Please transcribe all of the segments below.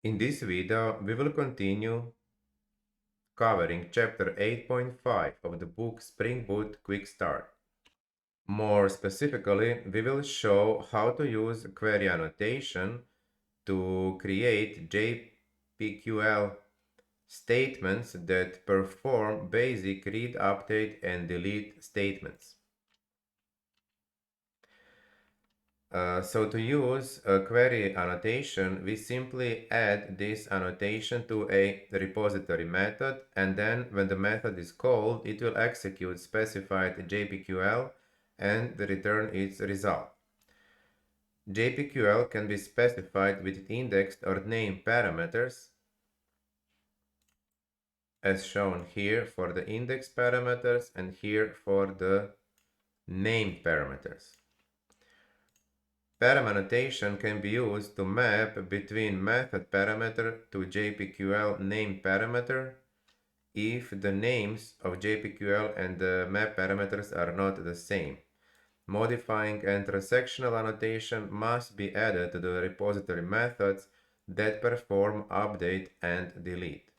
In this video, we will continue covering chapter 8.5 of the book Spring Boot Quick Start. More specifically, we will show how to use query annotation to create JPQL statements that perform basic read, update, and delete statements. So to use a query annotation, we simply add this annotation to a repository method, and then when the method is called, it will execute specified JPQL and return its result. JPQL can be specified with indexed or named parameters, as shown here for the index parameters and here for the named parameters. Param annotation can be used to map between method parameter to JPQL name parameter if the names of JPQL and the map parameters are not the same. Modifying and transactional annotation must be added to the repository methods that perform update and delete.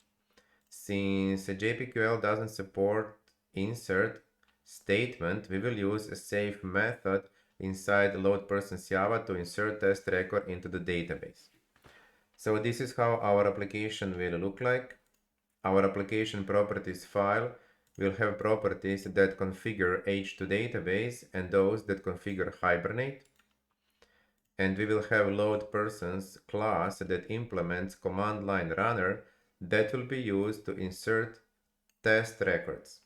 Since JPQL doesn't support insert statement, we will use a safe method inside load persons Java to insert test record into the database. So this is how our application will look like. Our application properties file will have properties that configure H2 database and those that configure Hibernate. And we will have load persons class that implements command line runner that will be used to insert test records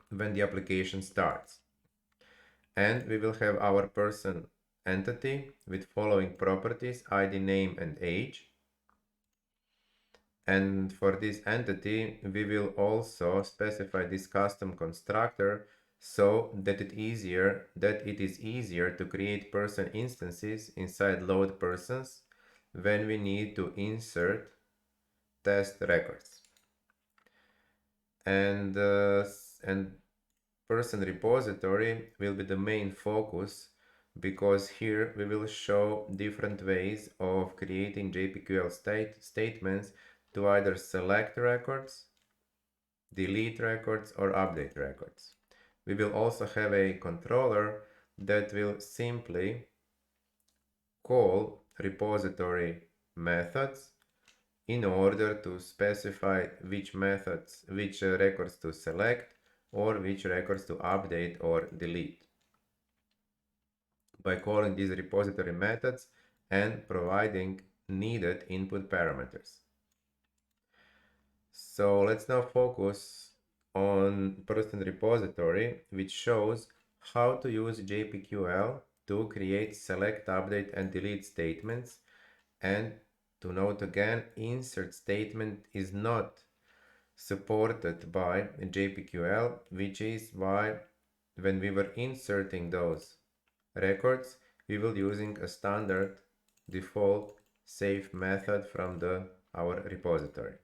when the application starts. And we will have our person entity with following properties: ID, name, and age. And for this entity, we will also specify this custom constructor so that it is easier to create person instances inside load persons when we need to insert test records. And person repository will be the main focus, because here we will show different ways of creating JPQL statements to either select records, delete records, or update records. We will also have a controller that will simply call repository methods in order to specify which records to select or which records to update or delete by calling these repository methods and providing needed input parameters. So let's now focus on person repository, which shows how to use JPQL to create select, update, and delete statements. And to note again, insert statement is not supported by JPQL, which is why when we were inserting those records, we were using a standard default safe method from our repository.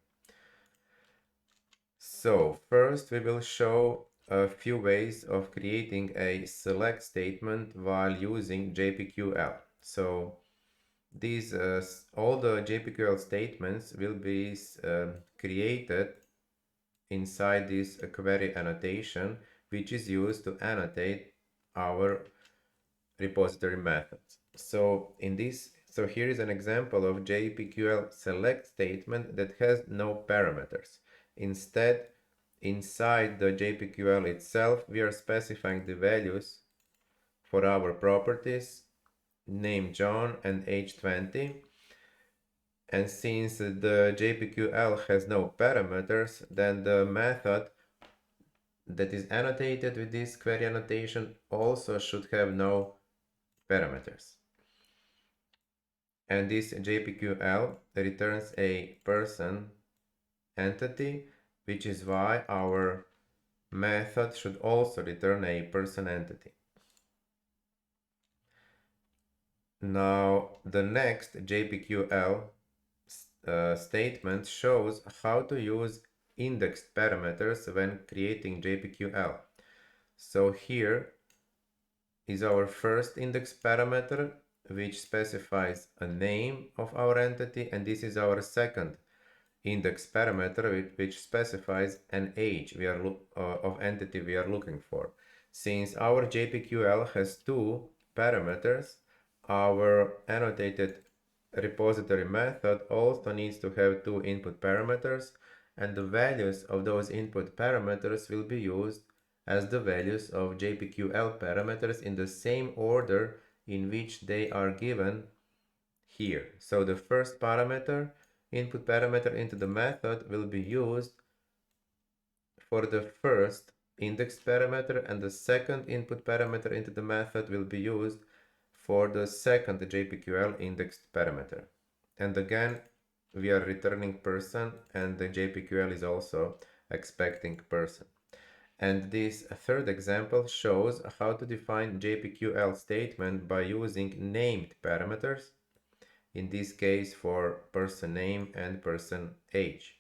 So first we will show a few ways of creating a select statement while using JPQL. So these all the JPQL statements will be created inside this query annotation, which is used to annotate our repository methods. So here is an example of JPQL select statement that has no parameters. Instead, inside the JPQL itself, we are specifying the values for our properties, name John and age 20. And since the JPQL has no parameters, then the method that is annotated with this query annotation also should have no parameters. And this JPQL returns a person entity, which is why our method should also return a person entity. Now, the next JPQL statement shows how to use indexed parameters when creating JPQL. So here is our first index parameter, which specifies a name of our entity, and this is our second index parameter which specifies an age of entity we are looking for. Since our JPQL has two parameters, our annotated repository method also needs to have two input parameters, and the values of those input parameters will be used as the values of JPQL parameters in the same order in which they are given here. So the first parameter, input parameter into the method, will be used for the first index parameter, and the second input parameter into the method will be used for the second JPQL indexed parameter. And again, we are returning person, and the JPQL is also expecting person. And this third example shows how to define JPQL statement by using named parameters, in this case for person name and person age.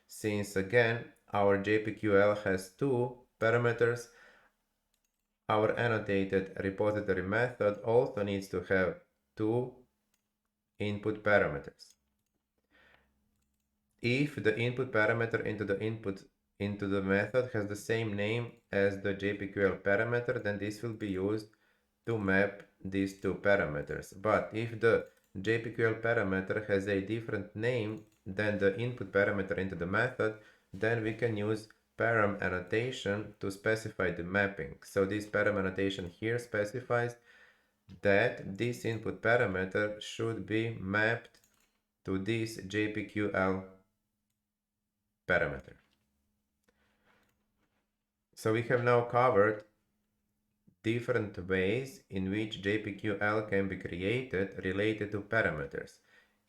Since again our JPQL has two parameters, our annotated repository method also needs to have two input parameters. If the input parameter into the method has the same name as the JPQL parameter, then this will be used to map these two parameters. But if the JPQL parameter has a different name than the input parameter into the method, then we can use param annotation to specify the mapping. So this param annotation here specifies that this input parameter should be mapped to this JPQL parameter. So we have now covered different ways in which JPQL can be created related to parameters.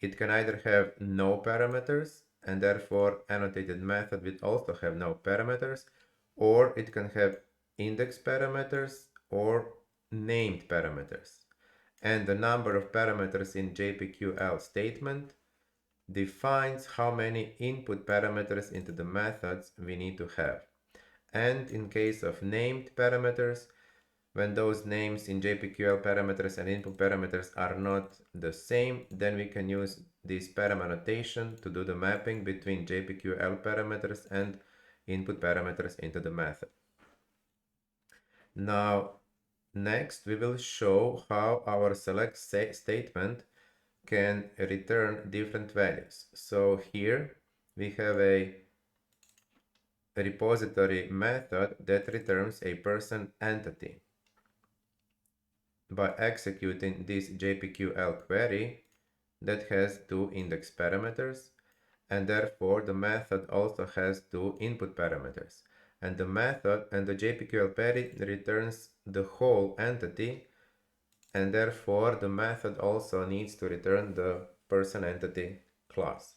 It can either have no parameters, and therefore annotated method will also have no parameters, or it can have index parameters or named parameters. And the number of parameters in JPQL statement defines how many input parameters into the methods we need to have. And in case of named parameters, when those names in JPQL parameters and input parameters are not the same, then we can use this param annotation to do the mapping between JPQL parameters and input parameters into the method. Now, next we will show how our select statement can return different values. So here we have a repository method that returns a person entity. By executing this JPQL query that has two index parameters, and therefore the method also has two input parameters. And the method and the JPQL query returns the whole entity, and therefore the method also needs to return the person entity class.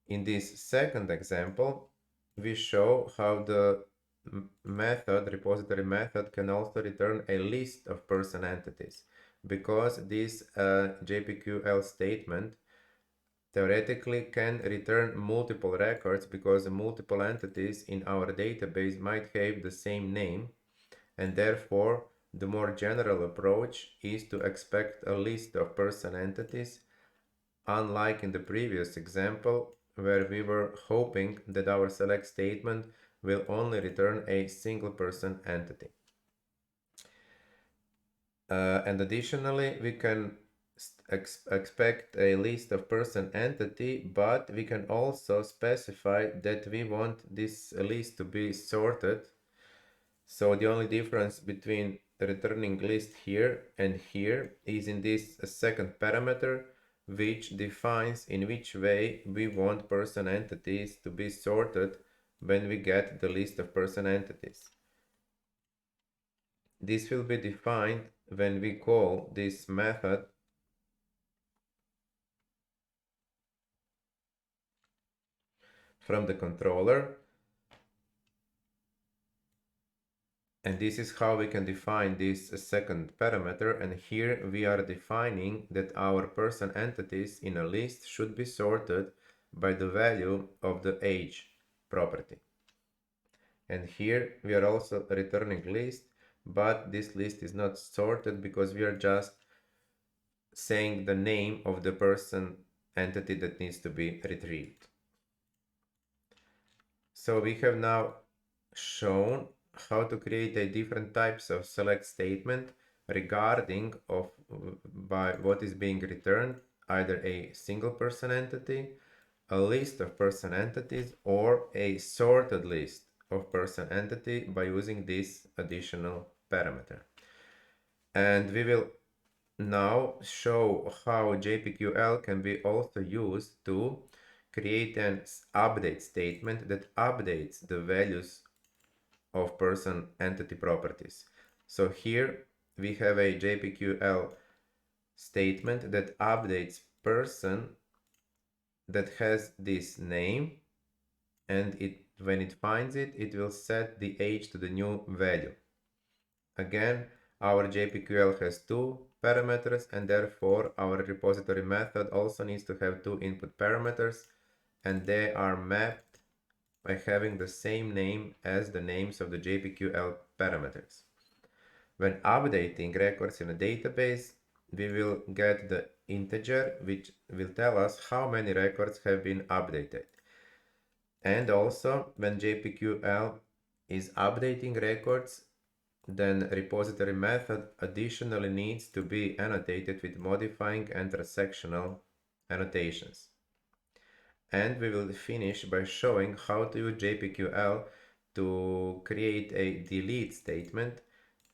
In this second example, we show how the repository method can also return a list of person entities, because this JPQL statement theoretically can return multiple records, because multiple entities in our database might have the same name, and therefore the more general approach is to expect a list of person entities, unlike in the previous example where we were hoping that our select statement will only return a single person entity. And additionally, we can expect a list of person entity, but we can also specify that we want this list to be sorted. So the only difference between the returning list here and here is in this second parameter, which defines in which way we want person entities to be sorted when we get the list of person entities. This will be defined when we call this method from the controller. And this is how we can define this second parameter. And here we are defining that our person entities in a list should be sorted by the value of the age property. And here we are also returning list, but this list is not sorted because we are just saying the name of the person entity that needs to be retrieved. So we have now shown how to create a different types of select statement regarding of by what is being returned, either a single person entity, a list of person entities, or a sorted list of person entity by using this additional parameter. And we will now show how JPQL can be also used to create an update statement that updates the values of person entity properties. So here we have a JPQL statement that updates person that has this name, and when it finds it, it will set the age to the new value. Again, our JPQL has two parameters, and therefore our repository method also needs to have two input parameters, and they are mapped by having the same name as the names of the JPQL parameters. When updating records in a database, we will get the integer which will tell us how many records have been updated. And also, when JPQL is updating records, then repository method additionally needs to be annotated with modifying and transactional annotations. And we will finish by showing how to use JPQL to create a delete statement.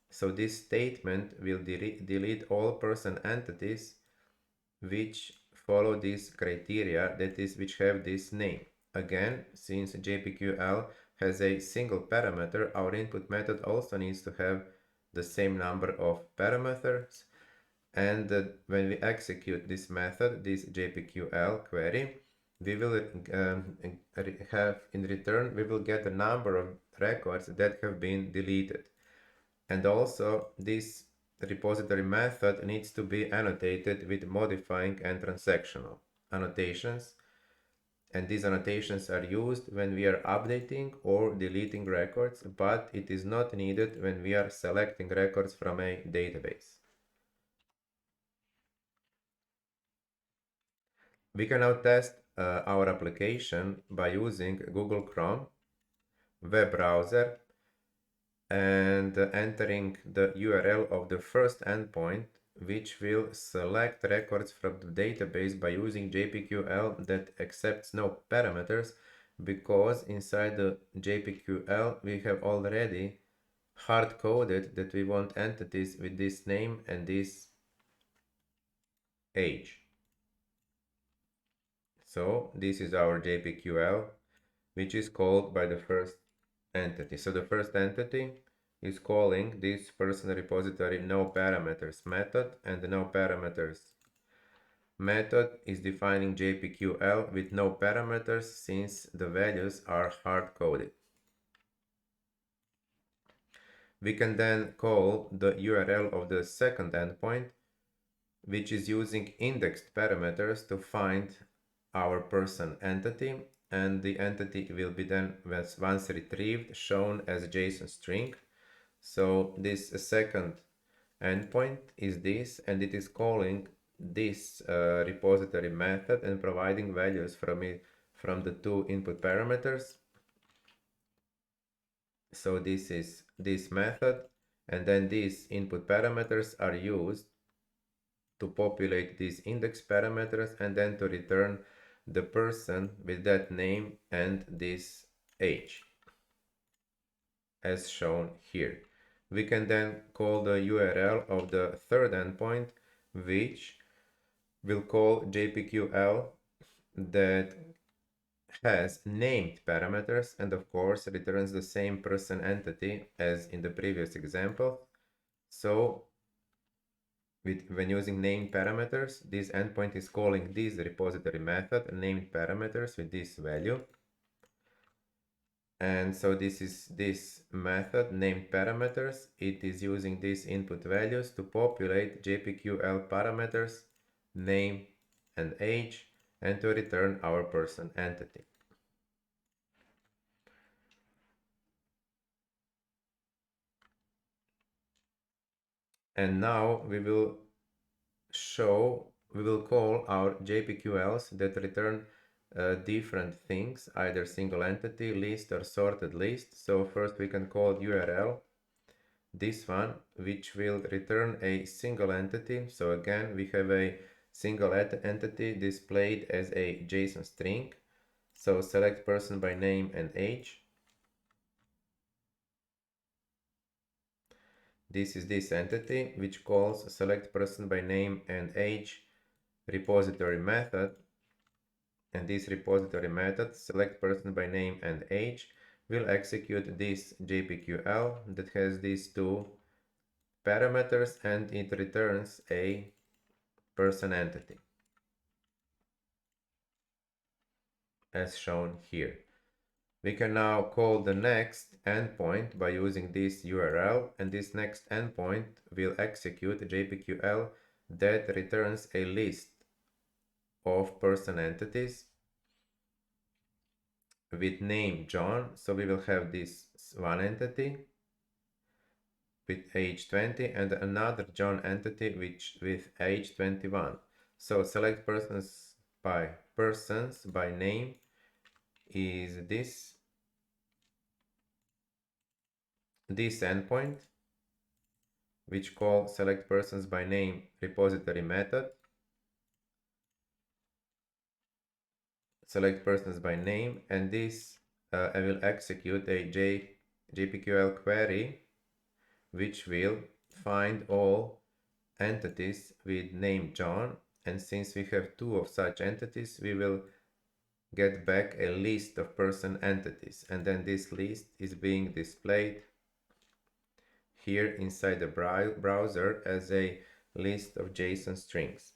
So this statement will delete all person entities which follow this criteria, that is, which have this name. Again, since JPQL has a single parameter, our input method also needs to have the same number of parameters. And when we execute this method, this JPQL query, we will have in return, we will get the number of records that have been deleted. And also, this repository method needs to be annotated with modifying and transactional annotations. And these annotations are used when we are updating or deleting records, but it is not needed when we are selecting records from a database. We can now test our application by using Google Chrome web browser and entering the URL of the first endpoint, which will select records from the database by using JPQL that accepts no parameters, because inside the JPQL we have already hard-coded that we want entities with this name and this age. So this is our JPQL, which is called by the first entity. So the first entity is calling this person repository no parameters method, and the no parameters method is defining JPQL with no parameters since the values are hard-coded. We can then call the URL of the second endpoint, which is using indexed parameters to find our person entity, and the entity will be then, once retrieved, shown as a JSON string. So this second endpoint is this, and it is calling this repository method and providing values from it from the two input parameters. So this is this method, and then these input parameters are used to populate these index parameters and then to return the person with that name and this age, as shown here. We can then call the URL of the third endpoint, which will call JPQL that has named parameters and of course returns the same person entity as in the previous example. So when using named parameters, this endpoint is calling this repository method named parameters with this value. And so this is this method named parameters. It is using these input values to populate JPQL parameters, name and age, and to return our person entity. And now we will we will call our JPQLs that return different things, either single entity, list, or sorted list. So first we can call URL, this one, which will return a single entity. So again, we have a single entity displayed as a JSON string. So select person by name and age. This is this entity, which calls select person by name and age repository method. And this repository method, select person by name and age, will execute this JPQL that has these two parameters, and it returns a person entity as shown here. We can now call the next endpoint by using this URL, and this next endpoint will execute JPQL that returns a list of person entities with name John. So we will have this one entity with age 20 and another John entity with age 21. So select persons by name is this endpoint, which call select persons by name repository method. Select persons by name, and this I will execute a JPQL query, which will find all entities with name John. And since we have two of such entities, we will get back a list of person entities, and then this list is being displayed here inside the browser as a list of JSON strings.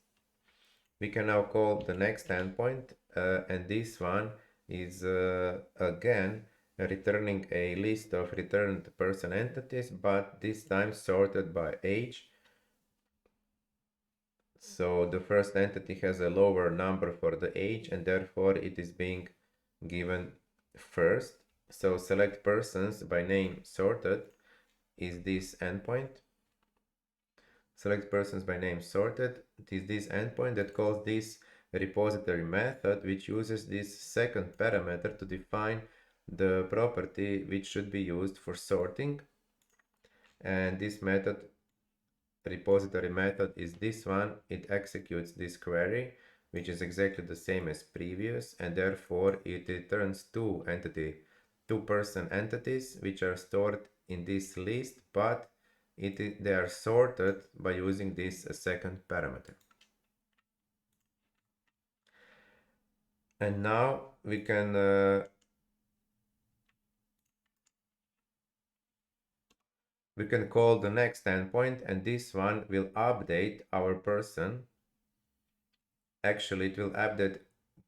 We can now call the next endpoint, and this one is again returning a list of returned person entities, but this time sorted by age. So the first entity has a lower number for the age, and therefore it is being given first. So select persons by name sorted is this endpoint. Select persons by name sorted. It is this endpoint that calls this repository method, which uses this second parameter to define the property which should be used for sorting. And this method, repository method, is this one. It executes this query, which is exactly the same as previous, and therefore it returns two person entities which are stored in this list, but they are sorted by using this second parameter. And now we can call the next endpoint, and this one will update our person. Actually, it will update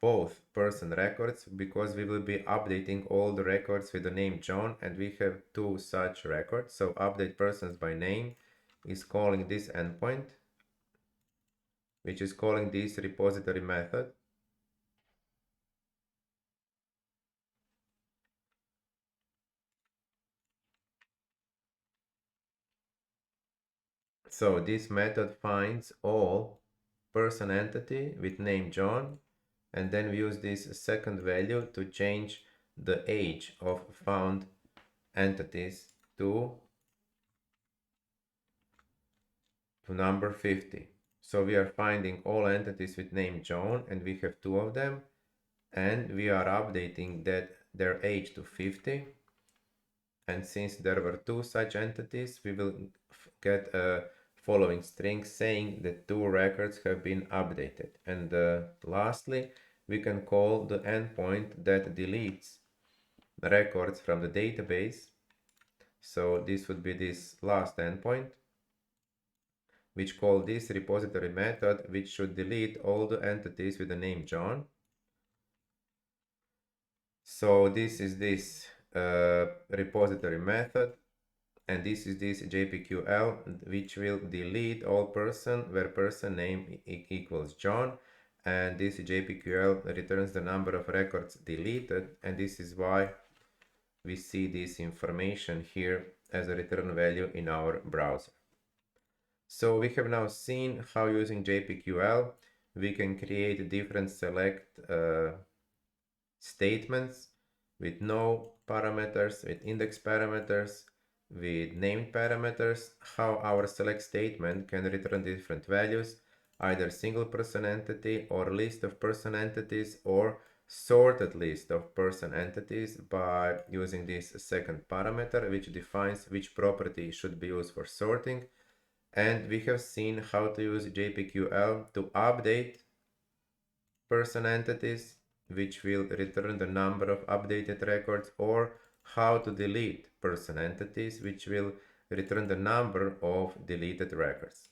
both person records, because we will be updating all the records with the name John, and we have two such records. So update persons by name is calling this endpoint, which is calling this repository method. So this method finds all person entity with name John, and then we use this second value to change the age of found entities to number 50. So we are finding all entities with name John, and we have two of them, and we are updating their age to 50. And since there were two such entities, we will get a following string saying that two records have been updated. And lastly, we can call the endpoint that deletes records from the database. So this would be this last endpoint, which call this repository method, which should delete all the entities with the name John. So this is this repository method, and this is this JPQL, which will delete all person where person name equals John, and this JPQL returns the number of records deleted, and this is why we see this information here as a return value in our browser. So we have now seen how using JPQL we can create different select statements with no parameters, with index parameters, with named parameters, how our select statement can return different values, either single person entity or list of person entities or sorted list of person entities by using this second parameter, which defines which property should be used for sorting. And we have seen how to use JPQL to update person entities, which will return the number of updated records, or how to delete person entities, which will return the number of deleted records.